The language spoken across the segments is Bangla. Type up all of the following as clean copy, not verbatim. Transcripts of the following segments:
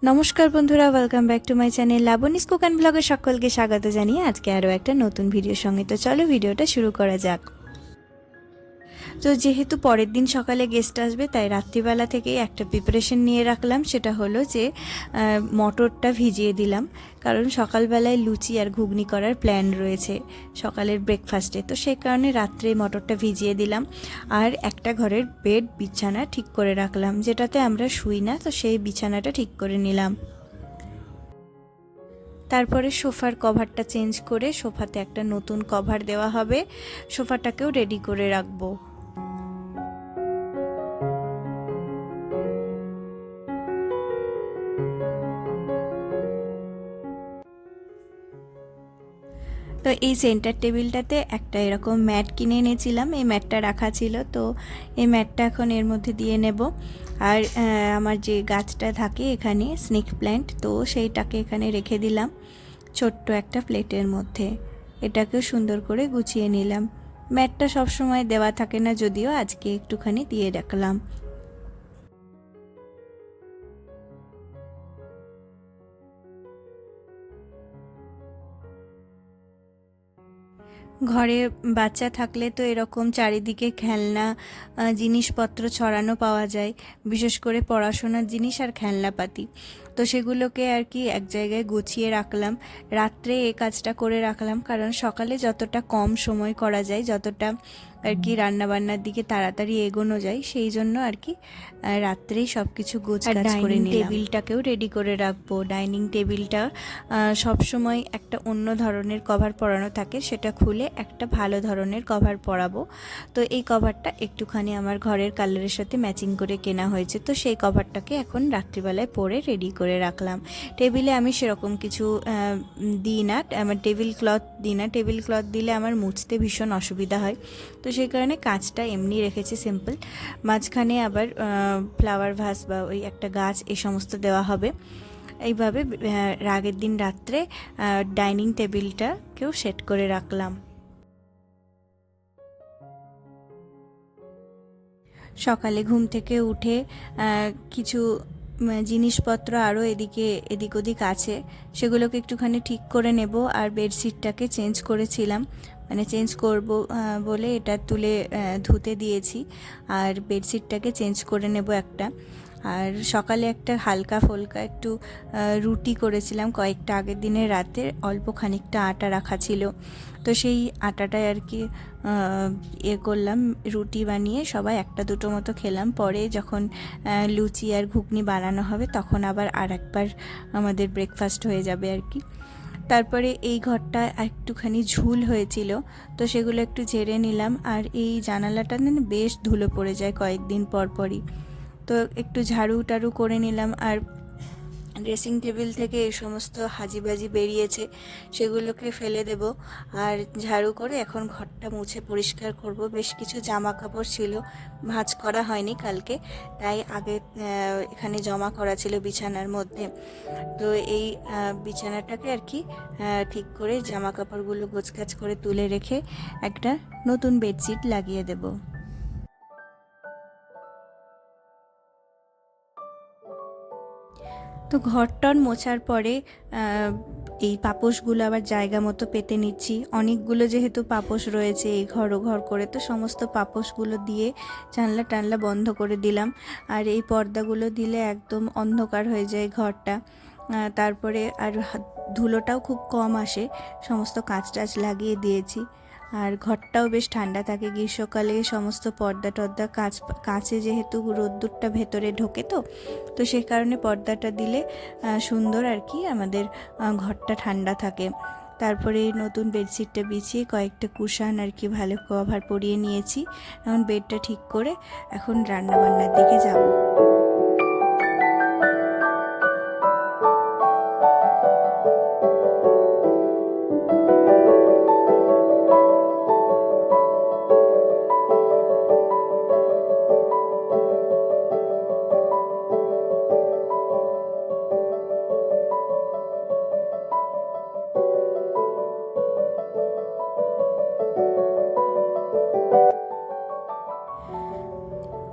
নমস্কার বন্ধুরা, welcome back to my channel Labani's cook and ব্লগে সকলকে স্বাগত জানিয়ে আজকে আরও একটা নতুন ভিডিওর সঙ্গে। তো চলো ভিডিওটা শুরু করা যাক। তো যেহেতু পরের দিন সকালে গেস্ট আসবে, তাই রাত্রিবেলা থেকেই একটা প্রিপারেশন নিয়ে রাখলাম। সেটা হলো যে মটরটা ভিজিয়ে দিলাম, কারণ সকালবেলায় লুচি আর ঘুগনি করার প্ল্যান রয়েছে সকালের ব্রেকফাস্টে। তো সেই কারণে রাত্রে মটরটা ভিজিয়ে দিলাম। আর একটা ঘরের বেড বিছানা ঠিক করে রাখলাম, যেটাতে আমরা শুই না, তো সেই বিছানাটা ঠিক করে নিলাম। তারপরে সোফার কভারটা চেঞ্জ করে সোফাতে একটা নতুন কভার দেওয়া হবে, সোফাটাকেও রেডি করে রাখবো। তো এই সেন্টার টেবিলটাতে একটা এরকম ম্যাট কিনে এনেছিলাম, এই ম্যাটটা রাখা ছিল, তো এই ম্যাটটা এখন এর মধ্যে দিয়ে নেব। আর আমার যে গাছটা থাকে এখানে স্নেক প্ল্যান্ট, তো সেইটাকে এখানে রেখে দিলাম ছোট্ট একটা প্লেটের মধ্যে। এটাকেও সুন্দর করে গুছিয়ে নিলাম। ম্যাটটা সবসময় দেওয়া থাকে না, যদিও আজকে একটুখানি দিয়ে রাখলাম। ঘরে বাচ্চা থাকলে তো এরকম চারিদিকে খেলনা জিনিসপত্র ছড়ানো পাওয়া যায়, বিশেষ করে পড়াশোনার জিনিস আর খেলনাপাতি। তো সেগুলোকে আর কি এক জায়গায় গুছিয়ে রাখলাম। রাত্রে এই কাজটা করে রাখলাম, কারণ সকালে যতটা কম সময় করা যায়, যতটা আর কি রান্নাবান্নার দিকে তাড়াতাড়ি এগোনো যায়, সেই জন্য আর কি রাত্রেই সব কিছু গোছগাছ করে নিলাম। টেবিলটাকেও রেডি করে রাখবো। ডাইনিং টেবিলটা সবসময় একটা অন্য ধরনের কভার পরানো থাকে, সেটা খুলে একটা ভালো ধরনের কভার পরাবো। তো এই কভারটা একটুখানি আমার ঘরের কালারের সাথে ম্যাচিং করে কেনা হয়েছে, তো সেই কভারটাকে এখন রাত্রিবেলায় পরে রেডি করে রাখলাম। টেবিলে আমি সেরকম কিছু দিই না, আমার টেবিল ক্লথ দিই না। টেবিল ক্লথ দিলে আমার মুছতে ভীষণ অসুবিধা হয়, তো সেই কারণে কাঁচটা এমনি রেখেছি সিম্পল। মাঝখানে আবার ফ্লাওয়ার ভাস বা ওই একটা গাছ এই সমস্ত দেওয়া হবে। এইভাবে আগের দিন রাত্রে ডাইনিং টেবিলটাকেও সেট করে রাখলাম। সকালে ঘুম থেকে উঠে কিছু জিনিসপত্র আরও এদিক ওদিক আছে, সেগুলোকে একটুখানি ঠিক করে নেব। আর বেডশিটটাকে চেঞ্জ করেছিলাম, মানে চেঞ্জ করব বলে এটা তুলে ধুতে দিয়েছি, আর বেডশিটটাকে চেঞ্জ করে নেব একটা। আর সকালে একটা হালকা ফুলকা একটু রুটি করেছিলাম কয়েকটা আগের দিনের রাতে, অল্প খানিকটা আটা রাখা ছিল, তো সেই আটাটায় আর কি করলাম, রুটি বানিয়ে সবাই একটা দুটো মতো খেলাম। পরে যখন লুচি আর ঘুগনি বানানো হবে, তখন আবার আর একবার আমাদের ব্রেকফাস্ট হয়ে যাবে আর কি। তারপরে এই ঘরটা একটুখানি ঝুল হয়েছিল, তো সেগুলো একটু ঝেড়ে নিলাম। আর এই জানালাটা না বেশ ধুলো পড়ে যায় কয়েকদিন পর পরই, তো একটু ঝাড়ু টাড়ু করে নিলাম। আর ড্রেসিং টেবিল থেকে এই সমস্ত হাজিবাজি বেরিয়েছে, সেগুলোকে ফেলে দেব। আর ঝাড়ু করে এখন ঘরটা মুছে পরিষ্কার করব। বেশ কিছু জামা কাপড় ছিল, ভাঁজ করা হয়নি কালকে, তাই আগে এখানে জমা করা ছিল বিছানার মধ্যে। তো এই বিছানাটাকে আর কি ঠিক করে জামা কাপড়গুলো গোছগাছ করে তুলে রেখে একটা নতুন বেডশিট লাগিয়ে দেব। তো ঘরটর মোছার পরে এই পাপোশগুলো আবার জায়গা মতো পেতে নিচ্ছি। অনেকগুলো যেহেতু পাপোশ রয়েছে এই ঘর ও ঘর করে, তো সমস্ত পাপোশগুলো দিয়ে জানলা টানলা বন্ধ করে দিলাম। আর এই পর্দাগুলো দিলে একদম অন্ধকার হয়ে যায় ঘরটা। তারপরে আর ধুলোটাও খুব কম আসে, সমস্ত কাঁচ টাচ লাগিয়ে দিয়েছি। আর ঘরটাও বেশ ঠান্ডা থাকে গ্রীষ্মকালে, সমস্ত পর্দা টর্দা কাঁচে যেহেতু রোদ্দুরটা ভেতরে ঢোকে, তো তো সেই কারণে পর্দাটা দিলে সুন্দর আর কি আমাদের ঘরটা ঠান্ডা থাকে। তারপরে নতুন বেডশিটটা বিছিয়ে কয়েকটা কুশান আর কি ভালো কভার পরিয়ে নিয়েছি। এখন বেডটা ঠিক করে এখন রান্নাবান্নার দিকে যাব।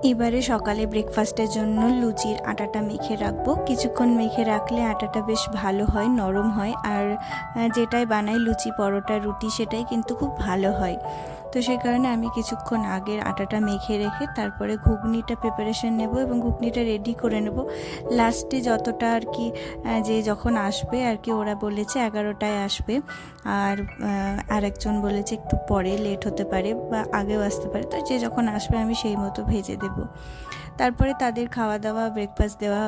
এবারে সকালে ব্রেকফাস্টের জন্য লুচির আটাটা মেখে রাখবো। কিছুক্ষণ মেখে রাখলে আটাটা বেশ ভালো হয়, নরম হয়, আর যেটাই বানাই লুচি, পরোটা, রুটি সেটাই কিন্তু খুব ভালো হয়। তো সেই কারণে আমি কিছুক্ষণ আগের আটাটা মেখে রেখে তারপরে ঘুগনিটা প্রিপারেশন নেব এবং ঘুগনিটা রেডি করে নেব। লাস্টে যতটা আর কি, যে যখন আসবে আর কি, ওরা বলেছে 11টায় আসবে, আর একজন বলেছে একটু পরে লেট হতে পারে বা আগেও আসতে পারে, তো যে যখন আসবে আমি সেই মতো ভেজে দেব। তারপরে তাদের খাওয়া দাওয়া, ব্রেকফাস্ট দেওয়া,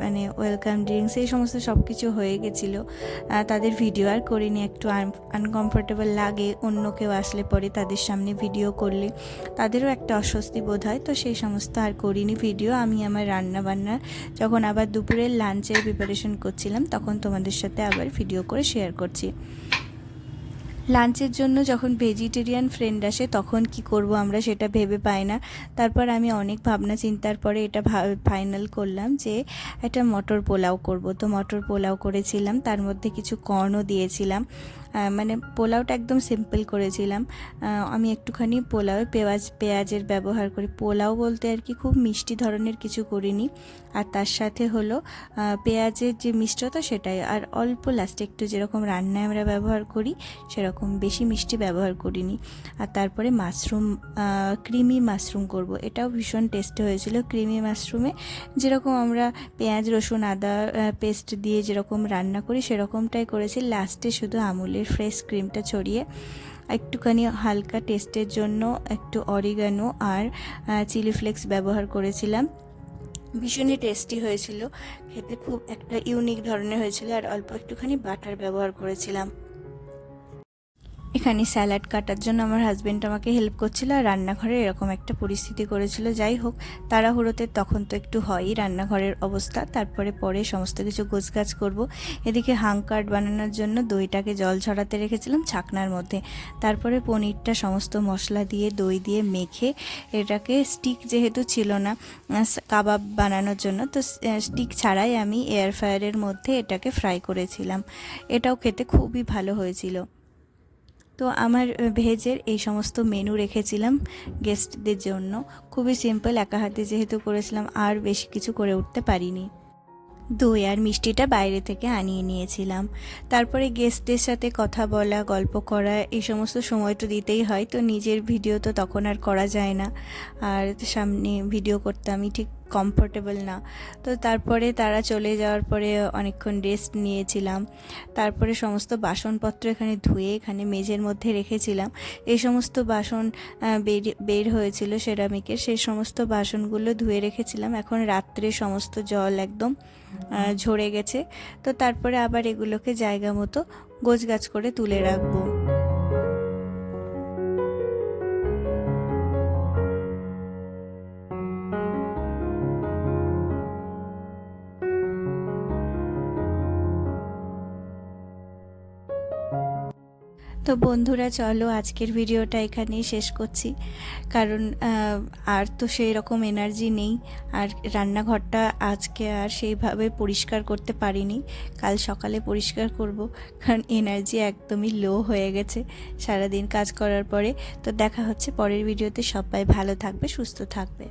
মানে ওয়েলকাম ড্রিঙ্কস, এই সমস্ত সব কিছু হয়ে গেছিলো। তাদের ভিডিও আর করিনি, একটু আনকমফোর্টেবল লাগে অন্য কেউ আসলে পরে তাদের সামনে ভিডিও করলে, তাদেরও একটা অস্বস্তি বোধ হয়, তো সেই সমস্ত আর করিনি ভিডিও। আমি আমার রান্না বান্না যখন আবার দুপুরের লাঞ্চের প্রিপারেশন করছিলাম তখন তোমাদের সাথে আবার ভিডিও করে শেয়ার করছি। লাঞ্চের জন্য যখন ভেজিটেরিয়ান ফ্রেন্ড আসে তখন কি করব আমরা সেটা ভেবে পাই না। তারপর আমি অনেক ভাবনা চিন্তার পরে এটা ফাইনাল করলাম যে একটা মটর পোলাও করব। তো মটর পোলাও করেছিলাম, তার মধ্যে কিছু কর্নও দিয়েছিলাম। মানে পোলাওটা একদম সিম্পল করেছিলাম। আমি একটুখানি পোলাওয়ে পেঁয়াজের ব্যবহার করি। পোলাও বলতে আর কি খুব মিষ্টি ধরনের কিছু করিনি, আর তার সাথে হলো পেঁয়াজের যে মিষ্টতা সেটাই, আর অল্প লাস্টে একটু যেরকম রান্নায় আমরা ব্যবহার করি সেরকম বেশি মিষ্টি ব্যবহার করিনি। আর তারপরে মাশরুম, ক্রিমি মাশরুম করব, এটাও ভীষণ টেস্টি হয়েছিল। ক্রিমি মাশরুমে যেরকম আমরা পেঁয়াজ রসুন আদা পেস্ট দিয়ে যেরকম রান্না করি সেরকমটাই করেছি। লাস্টে শুধু আমুলের ফ্রেশ ক্রিমটা ছড়িয়ে একটুখানি হালকা টেস্টের জন্য একটু অরিগানো আর চিলি ফ্লেক্স ব্যবহার করেছিলাম। ভীষণই টেস্টি হয়েছিল, খেতে খুব একটা ইউনিক ধরনের হয়েছিল, আর অল্প একটুখানি বাটার ব্যবহার করেছিলাম। এখানে স্যালাড কাটার জন্য আমার হাজব্যান্ড আমাকে হেল্প করছিল, আর রান্নাঘরে এরকম একটা পরিস্থিতি করেছিল। যাই হোক, তাড়াহুড়োতে তখন তো একটু হয়ই রান্নাঘরের অবস্থা। তারপরে পরে সমস্ত কিছু গোছগাছ করব। এদিকে হাংকার্ড বানানোর জন্য দইটাকে জল ঝরাতে রেখেছিলাম ছাকনার মধ্যে। তারপরে পনিরটা সমস্ত মশলা দিয়ে দই দিয়ে মেখে এটাকে, স্টিক যেহেতু ছিল না কাবাব বানানোর জন্য, তো স্টিক ছাড়াই আমি এয়ার ফ্রায়ারের মধ্যে এটাকে ফ্রাই করেছিলাম। এটাও খেতে খুবই ভালো হয়েছিল। তো আমার ভেজের এই সমস্ত মেনু রেখেছিলাম গেস্টদের জন্য। খুবই সিম্পল, একা হাতে যেহেতু করেছিলাম আর বেশি কিছু করে উঠতে পারিনি। দই আর মিষ্টিটা বাইরে থেকে আনিয়ে নিয়েছিলাম। তারপরে গেস্টদের সাথে কথা বলা, গল্প করা, এই সমস্ত সময় তো দিতেই হয়। তো নিজের ভিডিও তো তখন আর করা যায় না, আর সামনে ভিডিও করতে আমি ঠিক কমফোর্টেবল না। তো তারপরে তারা চলে যাওয়ার পরে অনেকক্ষণ রেস্ট নিয়েছিলাম। তারপরে সমস্ত বাসনপত্র এখানে ধুয়ে এখানে মেঝের মধ্যে রেখেছিলাম। এই সমস্ত বাসন বের হয়েছিল সেরামিকের, সেই সমস্ত বাসনগুলো ধুয়ে রেখেছিলাম। এখন রাত্রে সমস্ত জল একদম ঝরে গেছে, তো তারপরে আবার এগুলোকে জায়গা মতো গোছগাছ করে তুলে রাখবো। তো বন্ধুরা, চলো আজকের ভিডিওটা এখানেই শেষ করছি, কারণ আর তো সেই রকম এনার্জি নেই, আর রান্নাঘরটা আজকে আর সেইভাবে পরিষ্কার করতে পারিনি। কাল সকালে পরিষ্কার করব, কারণ এনার্জি একদমই লো হয়ে গেছে সারাদিন কাজ করার পরে। তো দেখা হচ্ছে পরের ভিডিওতে। সবাই ভালো থাকবে, সুস্থ থাকবে।